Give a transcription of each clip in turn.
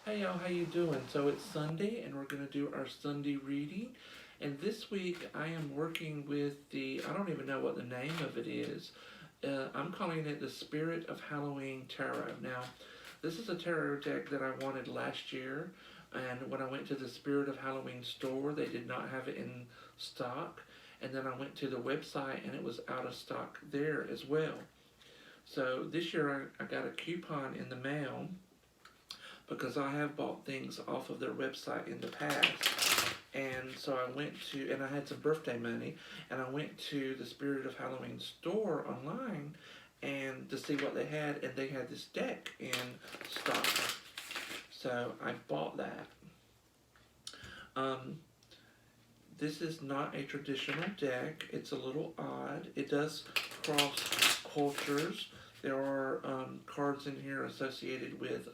Hey y'all, how you doing? So it's Sunday and we're going to do our Sunday reading. And this week I am working with I don't even know what the name of it is. I'm calling it the Spirit of Halloween Tarot. Now, this is a tarot deck that I wanted last year. And when I went to the Spirit of Halloween store, they did not have it in stock. And then I went to the website and it was out of stock there as well. So this year I got a coupon in the mail because I have bought things off of their website in the past. And so I went to, and I had some birthday money, and I went to the Spirit of Halloween store online and to see what they had, and they had this deck in stock. So I bought that. Um, this is not a traditional deck. It's a little odd. It does cross cultures. There are cards in here associated with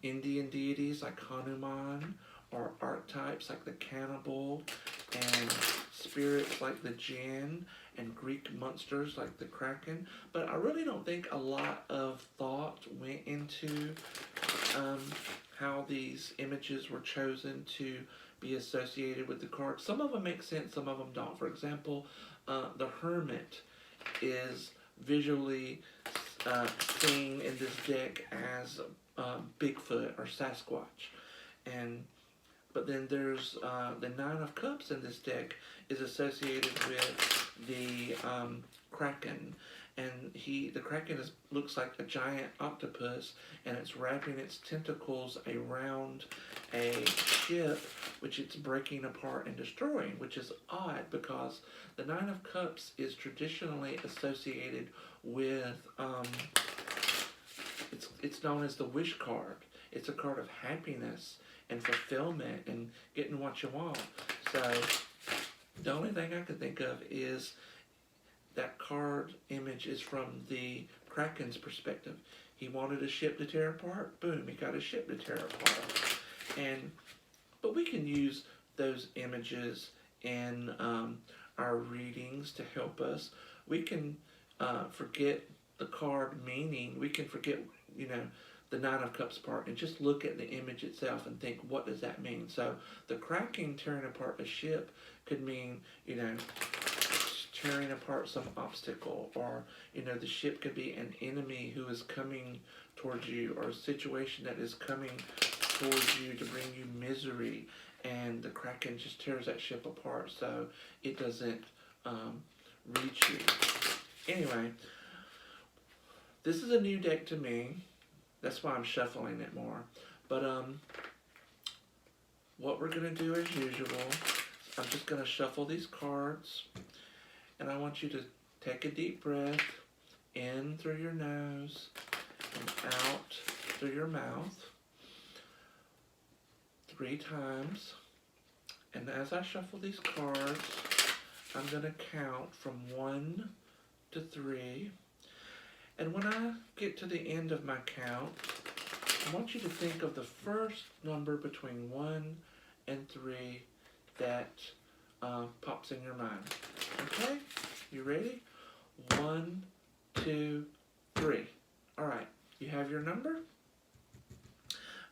Indian deities like Hanuman, or archetypes like the cannibal, and spirits like the jinn, and Greek monsters like the kraken. But I really don't think a lot of thought went into um, how these images were chosen to be associated with the cards. Some of them make sense, some of them don't. For example, the hermit is visually seen in this deck as Bigfoot or Sasquatch, and but then there's the Nine of Cups in this deck is associated with the Kraken, and the Kraken looks like a giant octopus, and it's wrapping its tentacles around a ship, which it's breaking apart and destroying, which is odd because the Nine of Cups is traditionally associated with it's known as the wish card. It's a card of happiness and fulfillment and getting what you want. So the only thing I could think of is that card image is from the Kraken's perspective. He wanted a ship to tear apart. Boom, he got a ship to tear apart. And but we can use those images in our readings to help us. We can forget the card meaning. We can forget, you know, the Nine of Cups part and just look at the image itself and think, what does that mean? So the cracking, tearing apart a ship could mean, you know, tearing apart some obstacle, or, you know, the ship could be an enemy who is coming towards you, or a situation that is coming towards you to bring you misery, and the Kraken just tears that ship apart so it doesn't reach you. Anyway, this is a new deck to me. That's why I'm shuffling it more. But what we're going to do as usual, I'm just going to shuffle these cards. And I want you to take a deep breath in through your nose and out through your mouth 3 times. And as I shuffle these cards, I'm going to count from 1 to 3. And when I get to the end of my count, I want you to think of the first number between 1 and 3 that pops in your mind. Okay? You ready? 1, 2, 3. Alright, you have your number?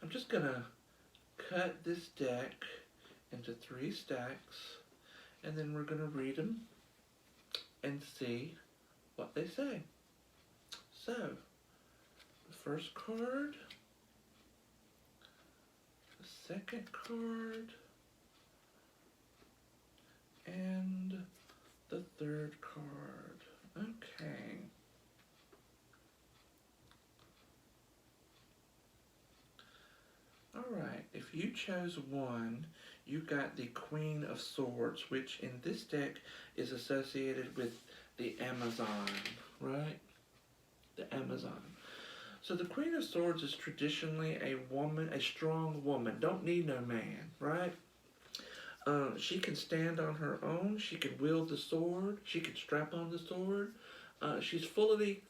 I'm just going to cut this deck into 3 stacks, and then we're going to read them and see what they say. So, the first card, the second card, and the third card. Okay. Alright, if you chose 1, you got the Queen of Swords, which in this deck is associated with the Amazon, right? The Amazon. So the Queen of Swords is traditionally a woman, a strong woman. Don't need no man, right? She can stand on her own. She can wield the sword. She can strap on the sword. She's fully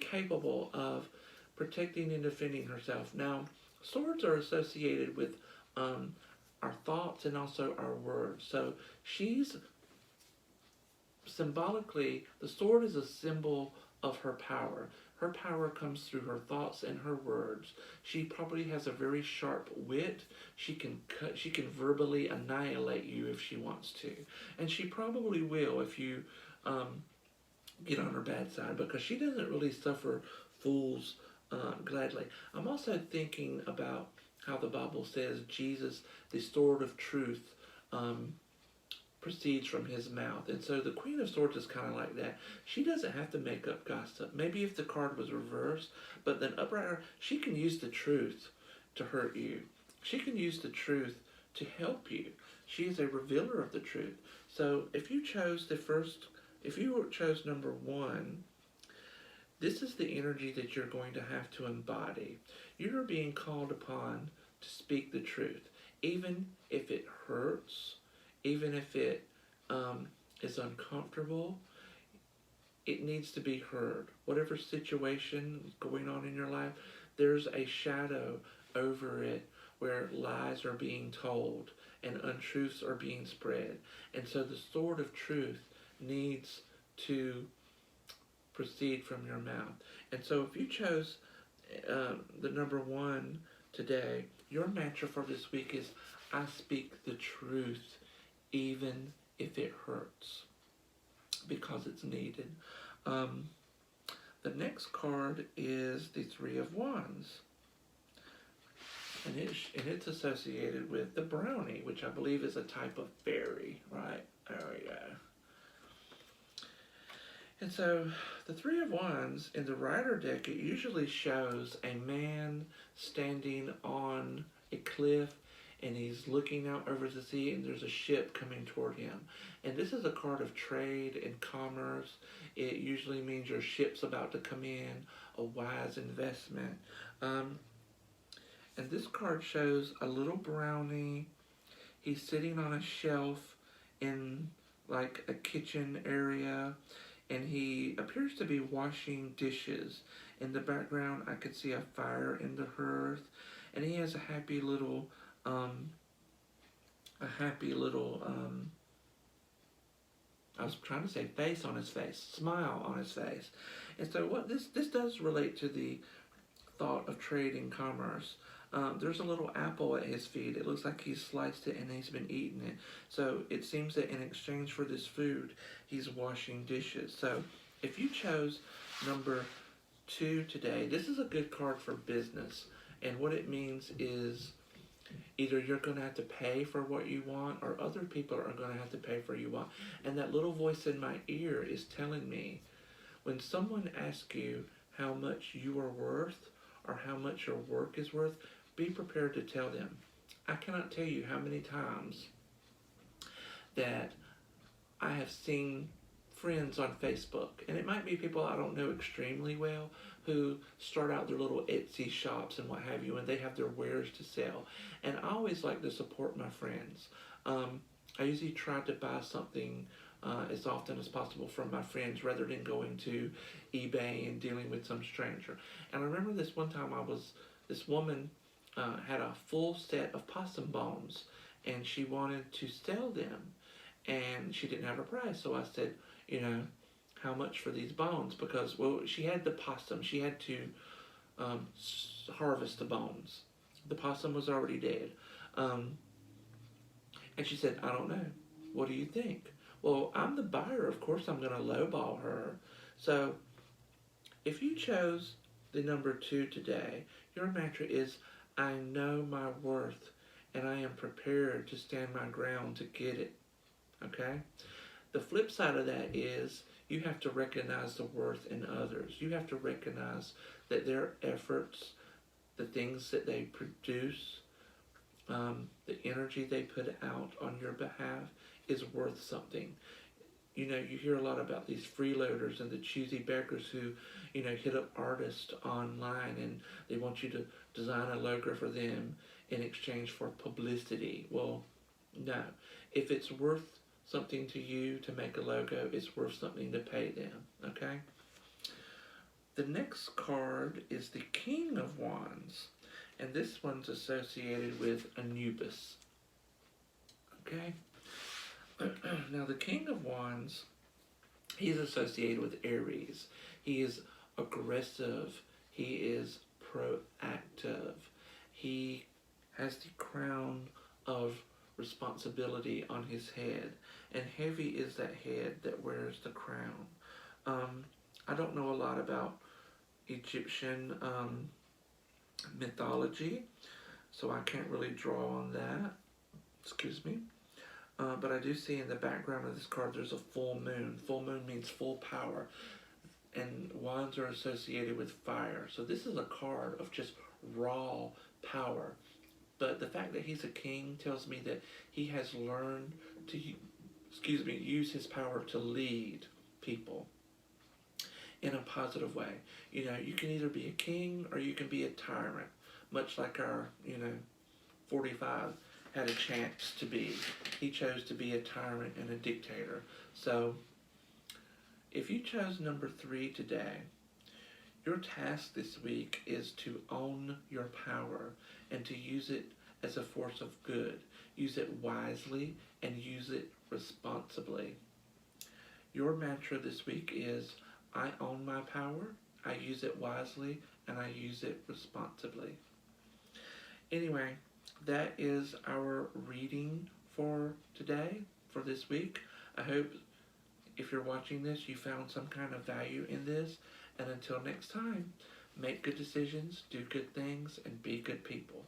capable of protecting and defending herself. Now, swords are associated with our thoughts and also our words. So she's symbolically, the sword is a symbol of her power. Her power comes through her thoughts and her words. She probably has a very sharp wit. She can verbally annihilate you if she wants to. And she probably will if you get on her bad side, because she doesn't really suffer fools gladly. I'm also thinking about how the Bible says Jesus, the sword of truth, proceeds from his mouth. And so the Queen of Swords is kind of like that. She doesn't have to make up gossip. Maybe if the card was reversed, but then upright, she can use the truth to hurt you. She can use the truth to help you. She is a revealer of the truth. So if you chose number 1, this is the energy that you're going to have to embody. You're being called upon to speak the truth, even if it hurts, even if it is uncomfortable. It needs to be heard. Whatever situation is going on in your life, there's a shadow over it where lies are being told and untruths are being spread. And so the sword of truth needs to proceed from your mouth. And so if you chose the number 1 today, your mantra for this week is, I speak the truth even if it hurts, because it's needed. The next card is the 3 of Wands. And it's associated with the brownie, which I believe is a type of fairy, right? There we go. And so the 3 of Wands in the Rider deck, it usually shows a man standing on a cliff, and he's looking out over the sea, and there's a ship coming toward him. And this is a card of trade and commerce. It usually means your ship's about to come in, a wise investment. And this card shows a little brownie. He's sitting on a shelf in like a kitchen area, and he appears to be washing dishes. In the background, I could see a fire in the hearth, and he has a happy little I was trying to say face on his face, smile on his face. And so what this does relate to the thought of trade and commerce. There's a little apple at his feet. It looks like he's sliced it and he's been eating it. So it seems that in exchange for this food, he's washing dishes. So if you chose number 2 today, this is a good card for business. And what it means is either you're going to have to pay for what you want, or other people are going to have to pay for what you want. And that little voice in my ear is telling me, when someone asks you how much you are worth or how much your work is worth, be prepared to tell them. I cannot tell you how many times that I have seen friends on Facebook, and it might be people I don't know extremely well, who start out their little Etsy shops and what have you, and they have their wares to sell. And I always like to support my friends. I usually try to buy something as often as possible from my friends, rather than going to eBay and dealing with some stranger. And I remember this one time this woman had a full set of possum bones, and she wanted to sell them, and she didn't have a price. So I said, how much for these bones? Because, well, she had the possum. She had to harvest the bones. The possum was already dead. And she said, I don't know. What do you think? Well, I'm the buyer. Of course I'm going to lowball her. So if you chose the number 2 today, your mantra is, I know my worth, and I am prepared to stand my ground to get it. Okay? The flip side of that is, you have to recognize the worth in others. You have to recognize that their efforts, the things that they produce, the energy they put out on your behalf is worth something. You hear a lot about these freeloaders and the choosy beggars who, hit up artists online, and they want you to design a logo for them in exchange for publicity. Well, no. If it's worth something to you to make a logo, it's worth something to pay them, okay? The next card is the King of Wands, and this one's associated with Anubis, okay? Now, the King of Wands, he's associated with Aries. He is aggressive. He is proactive. He has the crown of responsibility on his head, and heavy is that head that wears the crown. I don't know a lot about Egyptian mythology, so I can't really draw on that. Excuse me. But I do see in the background of this card there's a full moon. Full moon means full power, and wands are associated with fire. So this is a card of just raw power. But the fact that he's a king tells me that he has learned to, use his power to lead people in a positive way. You know, you can either be a king or you can be a tyrant, much like our, 45 had a chance to be. He chose to be a tyrant and a dictator. So, if you chose number 3 today, your task this week is to own your power and to use it as a force of good. Use it wisely and use it responsibly. Your mantra this week is, I own my power, I use it wisely, and I use it responsibly. Anyway, that is our reading for today, for this week. I hope if you're watching this, you found some kind of value in this. And until next time, make good decisions, do good things, and be good people.